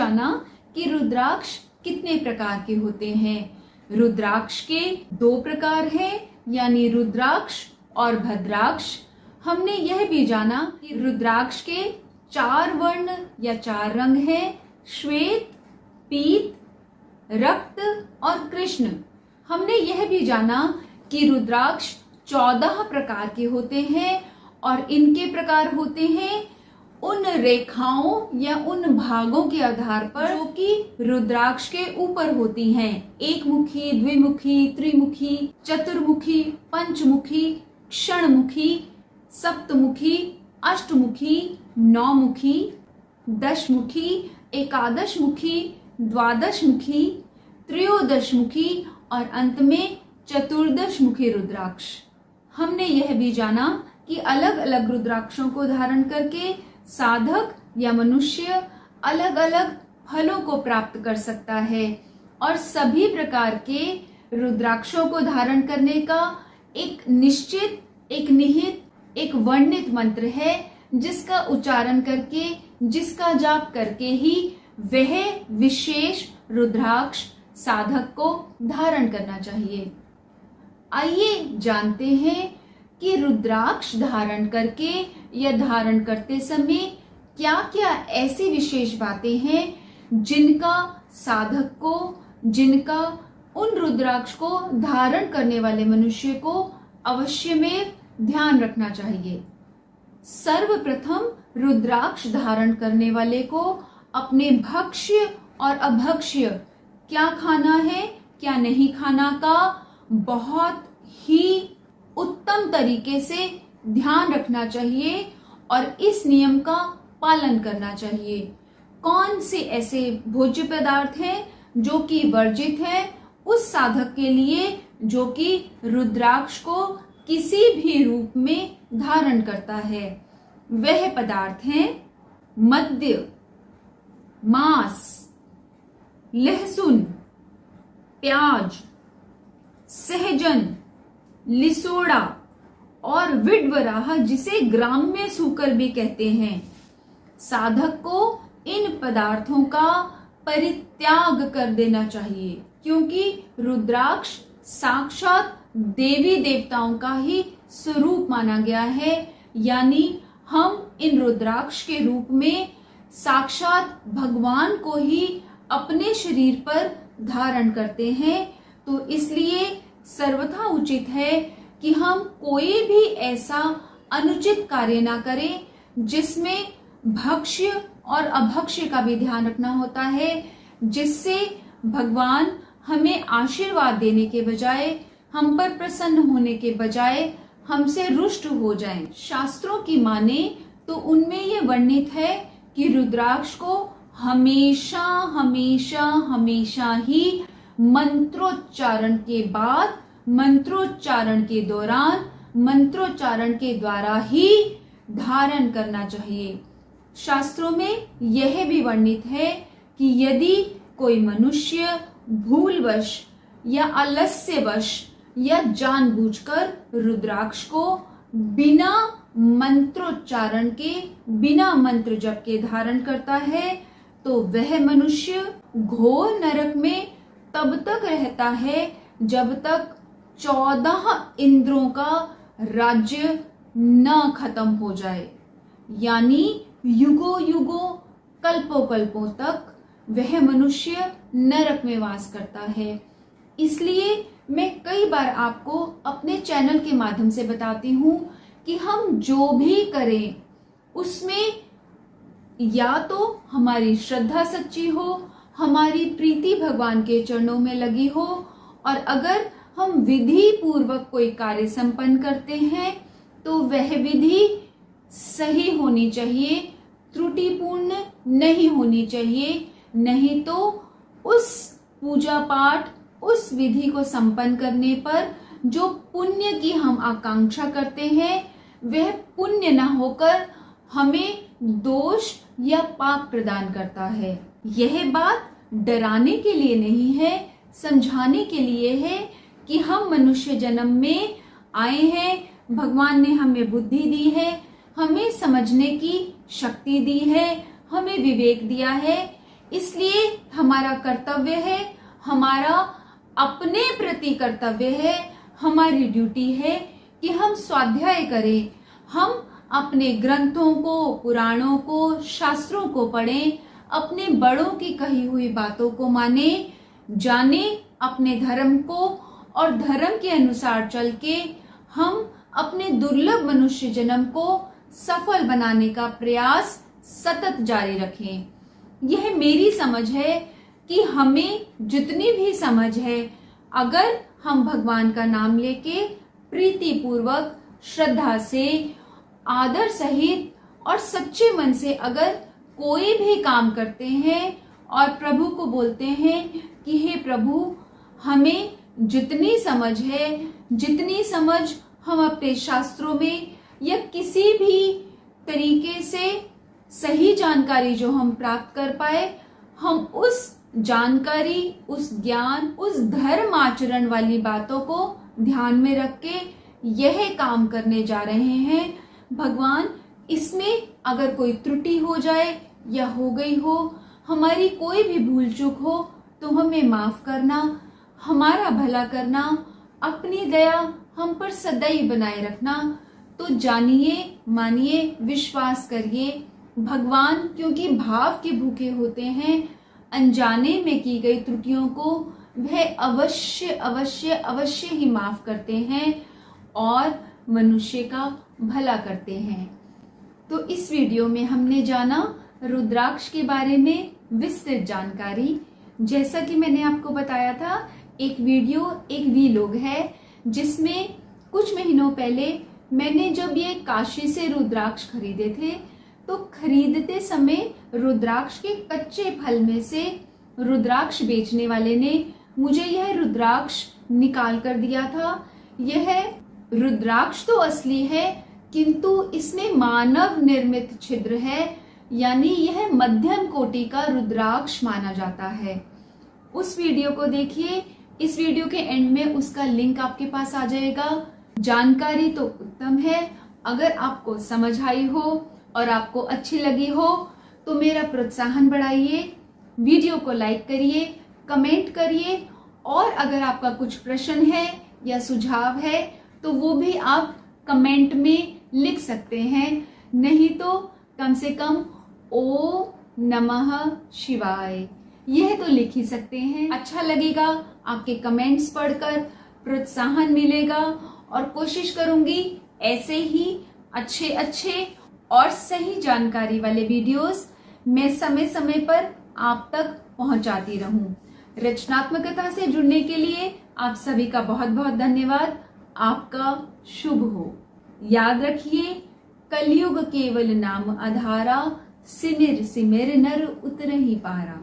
जाना कि रुद्राक्ष कितने प्रकार के होते हैं। रुद्राक्ष के 2 प्रकार हैं, यानी रुद्राक्ष और भद्राक्ष। हमने यह भी जाना कि रुद्राक्ष के 4 वर्ण या 4 रंग हैं, श्वेत, पीत, रक्त और कृष्ण। हमने यह भी जाना कि रुद्राक्ष 14 प्रकार के होते हैं और इनके प्रकार होते हैं उन रेखाओं या उन भागों के आधार पर जो कि रुद्राक्ष के ऊपर होती हैं। एक मुखी, द्विमुखी, त्रिमुखी, चतुर्मुखी, पंचमुखी, क्षणमुखी, सप्तमुखी, अष्टमुखी, नौमुखी, दशमुखी, एकादशमुखी, द्वादशमुखी, त्रयोदशमुखी और अंत में चतुर्दशमुखी रुद्राक्ष। हमने यह भी जाना कि अलग अलग रुद्राक्षों को धारण करके साधक या मनुष्य अलग अलग फलों को प्राप्त कर सकता है और सभी प्रकार के रुद्राक्षों को धारण करने का एक निश्चित, एक निहित, एक वर्णित मंत्र है जिसका उच्चारण करके, जिसका जाप करके ही वह विशेष रुद्राक्ष साधक को धारण करना चाहिए। आइए जानते हैं कि रुद्राक्ष धारण करके या धारण करते समय क्या क्या ऐसी विशेष बातें हैं जिनका साधक को, जिनका उन रुद्राक्ष को धारण करने वाले मनुष्य को अवश्य में ध्यान रखना चाहिए। सर्वप्रथम रुद्राक्ष धारण करने वाले को अपने भक्ष्य और अभक्ष्य, क्या खाना है क्या नहीं खाना का बहुत ही उत्तम तरीके से ध्यान रखना चाहिए और इस नियम का पालन करना चाहिए। कौन से ऐसे भोज्य पदार्थ हैं जो कि वर्जित है उस साधक के लिए जो कि रुद्राक्ष को किसी भी रूप में धारण करता है। वह पदार्थ हैं मद्य, मांस, लहसुन, प्याज, सहजन, लिसोड़ा और विड्वराह, जिसे ग्राम्य सूकर भी कहते हैं। साधक को इन पदार्थों का परित्याग कर देना चाहिए क्योंकि रुद्राक्ष साक्षात देवी देवताओं का ही स्वरूप माना गया है, यानी हम इन रुद्राक्ष के रूप में साक्षात भगवान को ही अपने शरीर पर धारण करते हैं। तो इसलिए सर्वथा उचित है कि हम कोई भी ऐसा अनुचित कार्य ना करें जिसमें भक्ष्य और अभक्ष्य का भी ध्यान रखना होता है, जिससे भगवान हमें आशीर्वाद देने के बजाय, हम पर प्रसन्न होने के बजाय हमसे रुष्ट हो जाएं। शास्त्रों की माने तो उनमें यह वर्णित है कि रुद्राक्ष को हमेशा हमेशा हमेशा ही मंत्रोच्चारण के बाद, मंत्रोच्चारण के दौरान, मंत्रोच्चारण के द्वारा ही धारण करना चाहिए। शास्त्रों में यह भी वर्णित है कि यदि कोई मनुष्य भूलवश या आलस्यवश या जानबूझकर रुद्राक्ष को बिना मंत्रोच्चारण के, बिना मंत्र जप के धारण करता है तो वह मनुष्य घोर नरक में तब तक रहता है जब तक 14 इंद्रों का राज्य न खत्म हो जाए, यानी युगों युगों, कल्पों कल्पों तक वह मनुष्य नरक में वास करता है। इसलिए मैं कई बार आपको अपने चैनल के माध्यम से बताती हूँ कि हम जो भी करें उसमें या तो हमारी श्रद्धा सच्ची हो, हमारी प्रीति भगवान के चरणों में लगी हो, और अगर हम विधि पूर्वक कोई कार्य संपन्न करते हैं तो वह विधि सही होनी चाहिए, त्रुटिपूर्ण नहीं होनी चाहिए। नहीं तो उस पूजा पाठ, उस विधि को संपन्न करने पर जो पुण्य की हम आकांक्षा करते हैं वह पुण्य न होकर हमें दोष या पाप प्रदान करता है। यह बात डराने के लिए नहीं है, समझाने के लिए है कि हम मनुष्य जन्म में आए हैं, भगवान ने हमें बुद्धि दी है, हमें समझने की शक्ति दी है, हमें विवेक दिया है इसलिए हमारा कर्तव्य है, हमारा अपने प्रति कर्तव्य है, हमारी ड्यूटी है कि हम स्वाध्याय करें, हम अपने ग्रंथों को, पुराणों को, शास्त्रों को पढ़ें, अपने बड़ों की कही हुई बातों को माने, जाने अपने धर्म को और धर्म के अनुसार चल के हम अपने दुर्लभ मनुष्य जन्म को सफल बनाने का प्रयास सतत जारी रखें। यह मेरी समझ है कि हमें जितनी भी समझ है, अगर हम भगवान का नाम लेके प्रीति पूर्वक, श्रद्धा से, आदर सहित और सच्चे मन से अगर कोई भी काम करते हैं और प्रभु को बोलते हैं कि हे प्रभु, हमें जितनी समझ है, जितनी समझ हम अपने शास्त्रों में या किसी भी तरीके से सही जानकारी जो हम प्राप्त कर पाए, हम उस जानकारी, उस ज्ञान, उस धर्म आचरण वाली बातों को ध्यान में रख के यह काम करने जा रहे हैं। भगवान, इसमें अगर कोई त्रुटि हो जाए या हो गई हो, हमारी कोई भी भूल चूक हो, तो हमें माफ करना, हमारा भला करना, अपनी दया हम पर सदैव बनाए रखना। तो जानिए, मानिए, विश्वास करिए, भगवान क्योंकि भाव के भूखे होते हैं, अनजाने में की गई त्रुटियों को वह अवश्य अवश्य अवश्य ही माफ करते हैं और मनुष्य का भला करते हैं। तो इस वीडियो में हमने जाना रुद्राक्ष के बारे में विस्तृत जानकारी। जैसा कि मैंने आपको बताया था, एक वीडियो एक वीलॉग है जिसमें कुछ महीनों पहले मैंने जब ये काशी से रुद्राक्ष खरीदे थे, तो खरीदते समय रुद्राक्ष के कच्चे फल में से रुद्राक्ष बेचने वाले ने मुझे यह रुद्राक्ष निकाल कर दिया था। यह रुद्राक्ष तो असली है, किंतु इसमें मानव निर्मित छिद्र है, यानी यह मध्यम कोटि का रुद्राक्ष माना जाता है। उस वीडियो को देखिए, इस वीडियो के एंड में उसका लिंक आपके पास आ जाएगा। जानकारी तो उत्तम है, अगर आपको समझ आई हो और आपको अच्छी लगी हो तो मेरा प्रोत्साहन बढ़ाइए, वीडियो को लाइक करिए, कमेंट करिए, और अगर आपका कुछ प्रश्न है या सुझाव है तो वो भी आप कमेंट में लिख सकते हैं, नहीं तो कम से कम ओम नमः शिवाय यह तो लिख ही सकते हैं। अच्छा लगेगा, आपके कमेंट्स पढ़कर प्रोत्साहन मिलेगा और कोशिश करूंगी ऐसे ही अच्छे अच्छे और सही जानकारी वाले वीडियोस मैं समय समय पर आप तक पहुंचाती रहूं। रचनात्मकता से जुड़ने के लिए आप सभी का बहुत बहुत धन्यवाद। आपका शुभ हो। याद रखिए, कलयुग केवल नाम आधारा, सिमिर सिमिर नर उतर ही पारा।